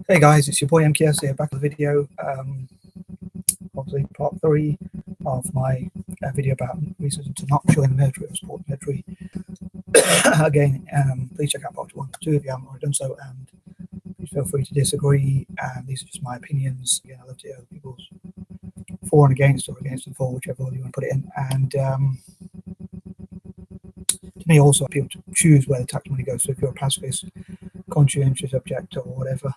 Hey guys, it's your boy M.K.S here, back with the video. Obviously part 3 of my video about reasons to not join the military or support the military. Again, please check out part 1 and 2 if you haven't already done so, and please feel free to disagree, and these are just my opinions. Again, I love to hear other people's for and against, or against and for, whichever order you want to put it in. And to me also, people to choose where the tax money goes. So if you're a pacifist, conscientious objector or whatever,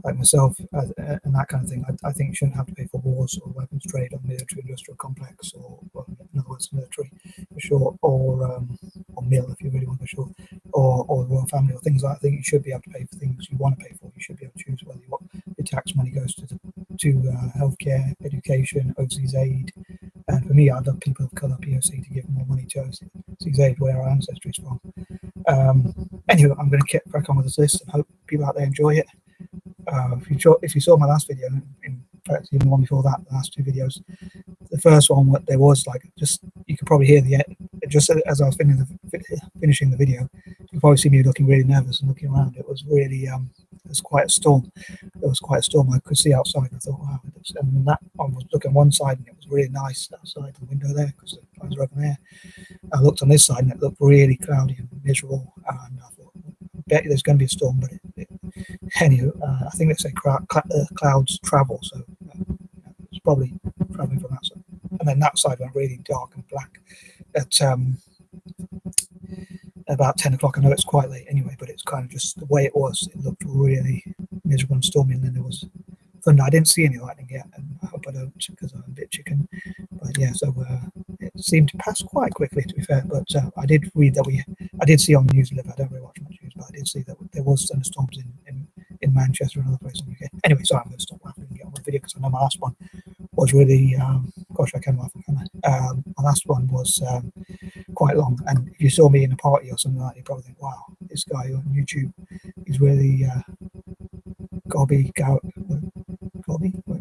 like myself, and that kind of thing, I think you shouldn't have to pay for wars or weapons trade on the military industrial complex, or in other words, military for sure, or MIL if you really want for sure, or the royal family or things like that. I think you should be able to pay for things you want to pay for. You should be able to choose whether your tax money goes to healthcare, education, overseas aid. And for me, I'd love people of colour, POC, to give more money to overseas aid, where our ancestry is from. Anyway, I'm going to crack on with this list and hope people out there enjoy it. If you saw my last video, in fact even the one before that, the last 2 videos, the first one, what there was, like, just, you could probably hear just as I was finishing the video, you could probably see me looking really nervous and looking around. It was really it was quite a storm. It was quite a storm. I could see outside. I thought, wow. And that one was looking one side and it was really nice outside the window there because the clouds were open there. I looked on this side and it looked really cloudy and miserable, and I thought, I bet there's going to be a storm. But anyway, I think they say clouds travel, so it's probably traveling from that side. And then that side went really dark and black at about 10 o'clock. I know it's quite late anyway, but it's kind of just the way it was. It looked really miserable and stormy, and then there was thunder. I didn't see any lightning yet, and I hope I don't, because I'm a bit chicken. But yeah, so it seemed to pass quite quickly, to be fair. But I did read that I did see on the news, I don't really watch much news, but I did see that there was thunderstorms in Manchester and other places in the UK. Anyway, sorry, I'm going to stop laughing and get on with the video, because I know my last one was really, gosh, I can laugh, can I? My last one was quite long, and if you saw me in a party or something like that, you'd probably think, wow, this guy on YouTube is really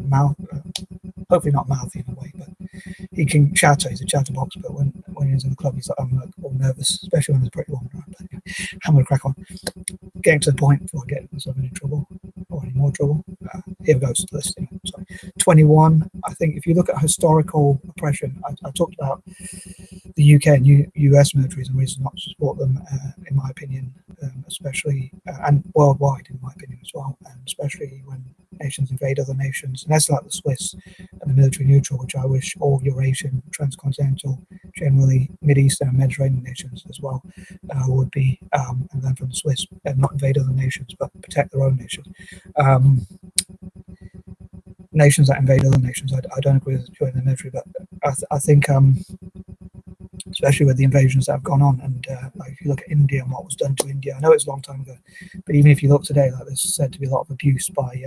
mouth, hopefully not mouthy in a way, but he can chatter. He's a chatterbox, but when he's in the club, he's like, I'm like all nervous, especially when there's a pretty woman around. But I'm going to crack on. Getting to the point before I get myself into trouble or any more trouble. Here goes the list. Sorry. 21. I think if you look at historical oppression, I talked about the UK and US militaries and reasons not to support them, in my opinion, especially and worldwide, in my opinion as well, and especially when nations invade other nations. And that's like the Swiss and the military neutral, which I wish all Eurasian, transcontinental, generally Mid-Eastern and Mediterranean nations as well would be, and then from the Swiss, not invade other nations, but protect their own nation. Nations that invade other nations, I don't agree with joining the military, but I think, especially with the invasions that have gone on, and like if you look at India and what was done to India, I know it's a long time ago, but even if you look today, like there's said to be a lot of abuse by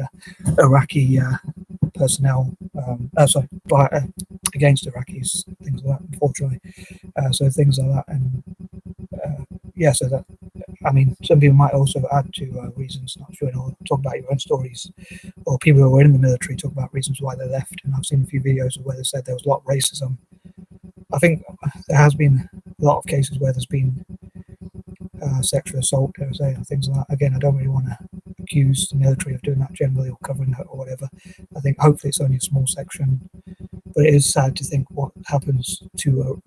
Iraqi personnel, against Iraqis, things like that, unfortunately. So things like that, and yeah, so that, I mean, some people might also add to reasons not to join, or talk about your own stories, or people who were in the military talk about reasons why they left. And I've seen a few videos of where they said there was a lot of racism. I think there has been a lot of cases where there's been sexual assault, things like that. Again, I don't really want to accuse the military of doing that generally, or covering that or whatever. I think hopefully it's only a small section, but it is sad to think what happens to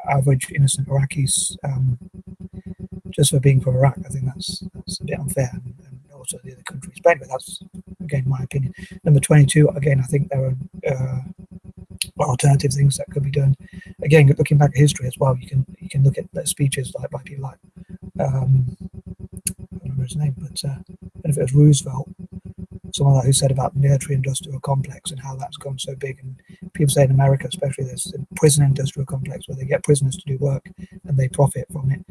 average innocent Iraqis just for being from Iraq. I think that's a bit unfair, and also the other countries. But anyway, that's again my opinion. Number 22. Again, I think there are alternative things that could be done. Again, looking back at history as well, you can look at speeches like by people like I don't remember his name, but I don't know if it was Roosevelt, someone like, who said about the military industrial complex and how that's gone so big. And people say in America especially, there's a prison industrial complex where they get prisoners to do work and they profit from it.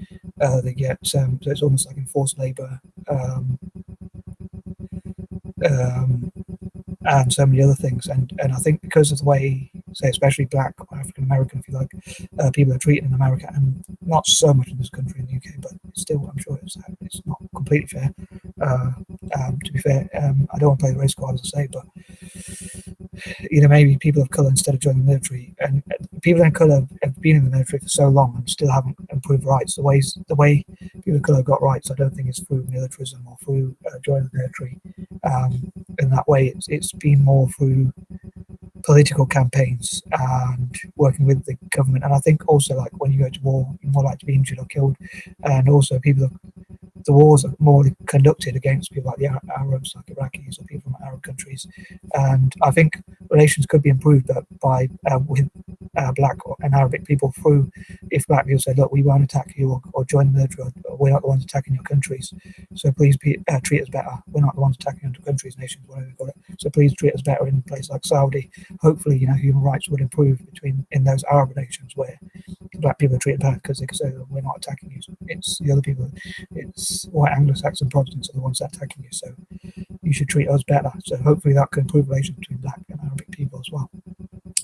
They get so it's almost like enforced labor, and so many other things. And I think because of the way, say, especially Black or African American, if you like, people are treated in America, and not so much in this country, in the UK, but still, I'm sure it's not completely fair. To be fair, I don't want to play the race card, as I say, but maybe people of colour, instead of joining the military, and people of colour have been in the military for so long and still haven't improved rights. The way people of colour have got rights, I don't think it's through militarism or through joining the military. In that way, it's been more through political campaigns and working with the government. And I think also, like, when you go to war, you're more likely to be injured or killed, and also the wars are more conducted against people like the Arabs, like Iraqis or people from Arab countries. And I think relations could be improved by with black and Arabic people through, if black people say, look, we won't attack you or join the military, or we're not the ones attacking your countries, so please treat us better. We're not the ones attacking your countries, nations, whatever you call it. So please treat us better in a place like Saudi. Hopefully, human rights would improve in those Arab nations where black people are treated bad because they can say, we're not attacking you. It's the other people, it's white Anglo-Saxon Protestants are the ones that are attacking you, so you should treat us better. So hopefully that can improve relations between black and Arabic people as well,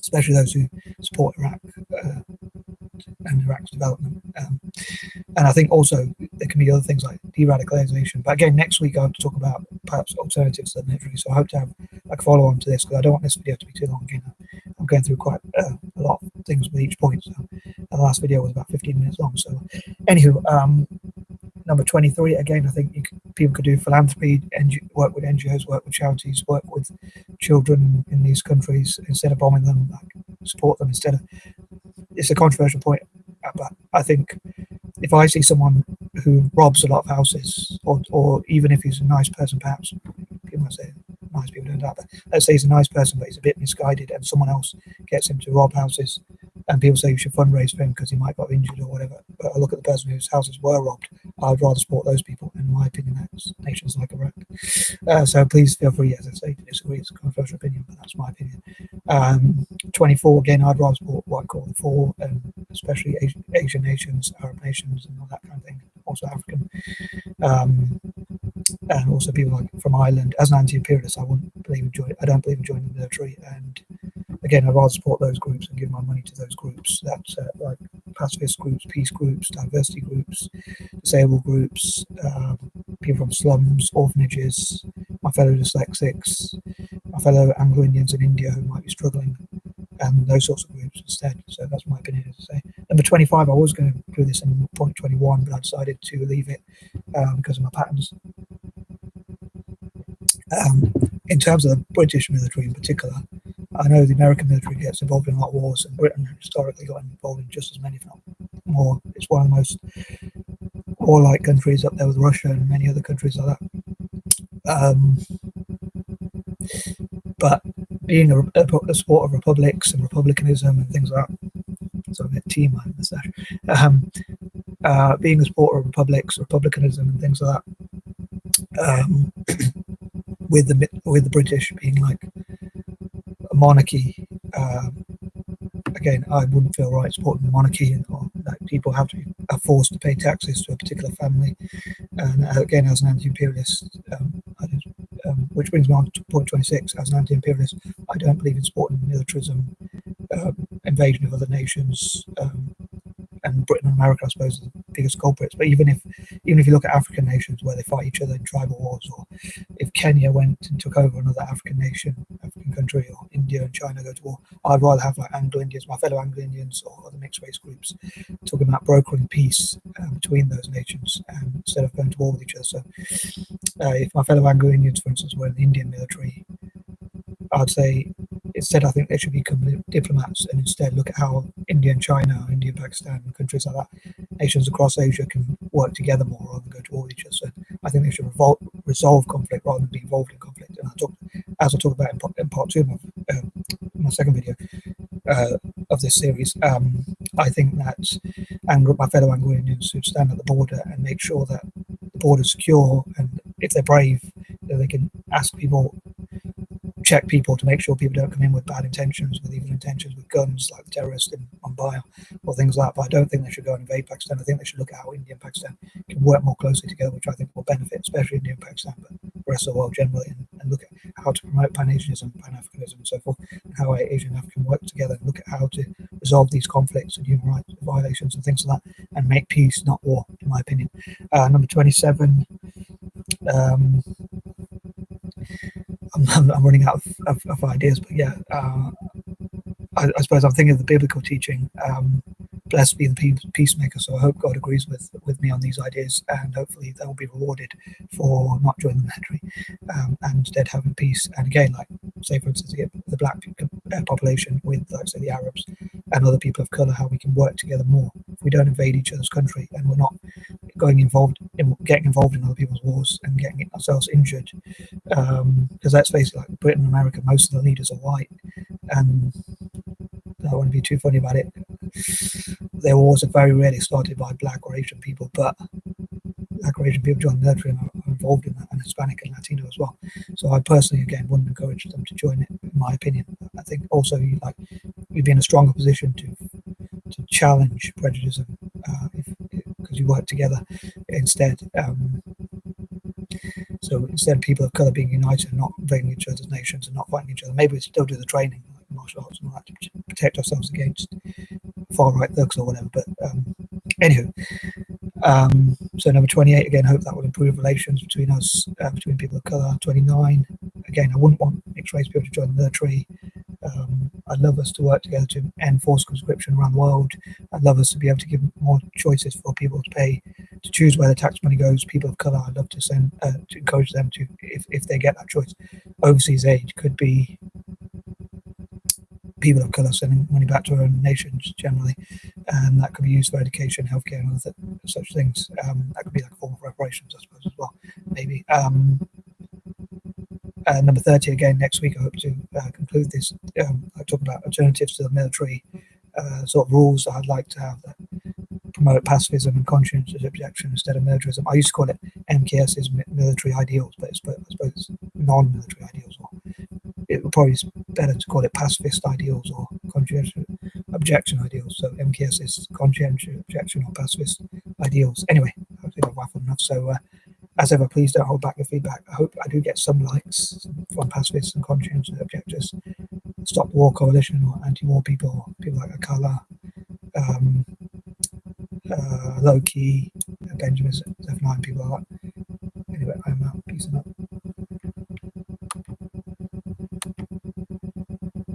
especially those who support Iraq and Iraq's development. And I think also there can be other things like de-radicalization. But again, next week I want to talk about perhaps alternatives to the military. So I hope to have like a follow-on to this, because I don't want this video to be too long. Again, I'm going through quite a lot of things with each point. So the last video was about 15 minutes long. So anywho, number 23, again, I think people could do philanthropy, work with NGOs, work with charities, work with children in these countries instead of bombing them, like support them instead of. It's a controversial point, but I think if I see someone who robs a lot of houses, or even if he's a nice person, perhaps people might say nice people don't do that, but let's say he's a nice person but he's a bit misguided, and someone else gets him to rob houses, and people say you should fundraise for him because he might got injured or whatever, but I look at the person whose houses were robbed, I'd rather support those people. In my opinion, that's nations like Iraq. So please feel free, as I say, to disagree. It's a controversial opinion, but that's my opinion. 24, again, I'd rather support what I call the four, especially Asian nations, Arab nations, and all that kind of thing, also African. And also people like from Ireland. As an anti-imperialist, I don't believe in joining the military, and again, I'd rather support those groups and give my money to those groups. That's like pacifist groups, peace groups, diversity groups, disabled groups, people from slums, orphanages, my fellow dyslexics, my fellow Anglo-Indians in India who might be struggling, and those sorts of groups instead. So that's my opinion, as I say. Number 25, I was going to do this in point 21, but I decided to leave it because of my patterns. In terms of the British military in particular, I know the American military gets involved in a lot of wars, and Britain historically got involved in just as many, if not more. It's one of the most warlike countries, up there with Russia and many other countries like that. But being a supporter of republics and republicanism and things like that, so a bit tea, my moustache. Being a supporter of republicanism and things like that, with the British being like a monarchy, again, I wouldn't feel right supporting the monarchy, or that people are forced to pay taxes to a particular family. And again, as an anti-imperialist, which brings me on to point 26. As an anti-imperialist, I don't believe in supporting militarism, invasion of other nations, and Britain and America, I suppose, are the biggest culprits. But even if you look at African nations where they fight each other in tribal wars, or if Kenya went and took over another African country, or India and China go to war, I'd rather have like Anglo-Indians, my fellow Anglo-Indians, or other mixed race groups, talking about brokering peace between those nations, instead of going to war with each other. So if my fellow Anglo-Indians, for instance, were in the Indian military, I'd say instead I think they should become diplomats, and instead look at how India and China, or India and Pakistan, and countries like that, nations across Asia, can work together more rather than go to war with each other. So I think they should resolve conflict rather than be involved in conflict. And as I talk about in part 2 of my second video of this series, I think that my fellow Anglo-Indians should stand at the border and make sure that the border is secure, and if they're brave, they can check people to make sure people don't come in with bad intentions, with evil intentions, with guns, like the terrorists in Mumbai or things like that. But I don't think they should go and invade Pakistan. I think they should look at how India and Pakistan can work more closely together, which I think will benefit, especially India and Pakistan, but the rest of the world generally, and look at how to promote Pan-Asianism, Pan-Africanism, and so forth, and how Asia and Africa can work together, and look at how to resolve these conflicts and human rights violations and things like that, and make peace, not war, in my opinion. Number 27. I'm running out of ideas, but yeah, I suppose I'm thinking of the biblical teaching blessed be the peacemaker. So I hope God agrees with me on these ideas, and hopefully they will be rewarded for not joining the military, and instead having peace. And again, like say for instance, the black population with, like say, the Arabs and other people of color, how we can work together more. If we don't invade each other's country and we're not getting involved in other people's wars and getting ourselves injured, because let's face it, like Britain and America, most of the leaders are white, and I don't want to be too funny about it. Their wars are very rarely started by black or Asian people, but black or Asian people join the military and are involved in that, and Hispanic and Latino as well. So I personally, again, wouldn't encourage them to join it, in my opinion. I think also you'd be in a stronger position to challenge prejudice, because you work together instead. So instead of people of color being united and not invading each other's nations and not fighting each other, maybe we still do the training, like martial arts and all that, to protect ourselves against far-right thugs or whatever. But anywho, so number 28, again, hope that will improve relations between us, between people of color. 29, again, I wouldn't want mixed race people to join the military. I'd love us to work together to end forced conscription around the world. I'd love us to be able to give more choices for people to choose where the tax money goes. People of color, I'd love to to encourage them to, if they get that choice. Overseas aid could be people of color sending money back to their own nations generally, and that could be used for education, healthcare, and other such things. That could be like a form of reparations, I suppose, as well, maybe. Number 30, again, next week, I hope to conclude this. I talk about alternatives to the military sort of rules that I'd like to have that promote pacifism and conscientious objection instead of militarism. I used to call it M.K.S. military ideals, but I suppose it's non-military ideals. Or it would probably be better to call it pacifist ideals or conscientious objection ideals. So M.K.S. is conscientious objection or pacifist ideals. Anyway, I think I've waffled enough. So as ever, please don't hold back your feedback. I hope I do get some likes from pacifists and conscientious objectors. Stop the War Coalition or anti-war people, or people like Akala, Loki, Benjamin Zephaniah, people like that. Anyway, I'm out. Peace and out.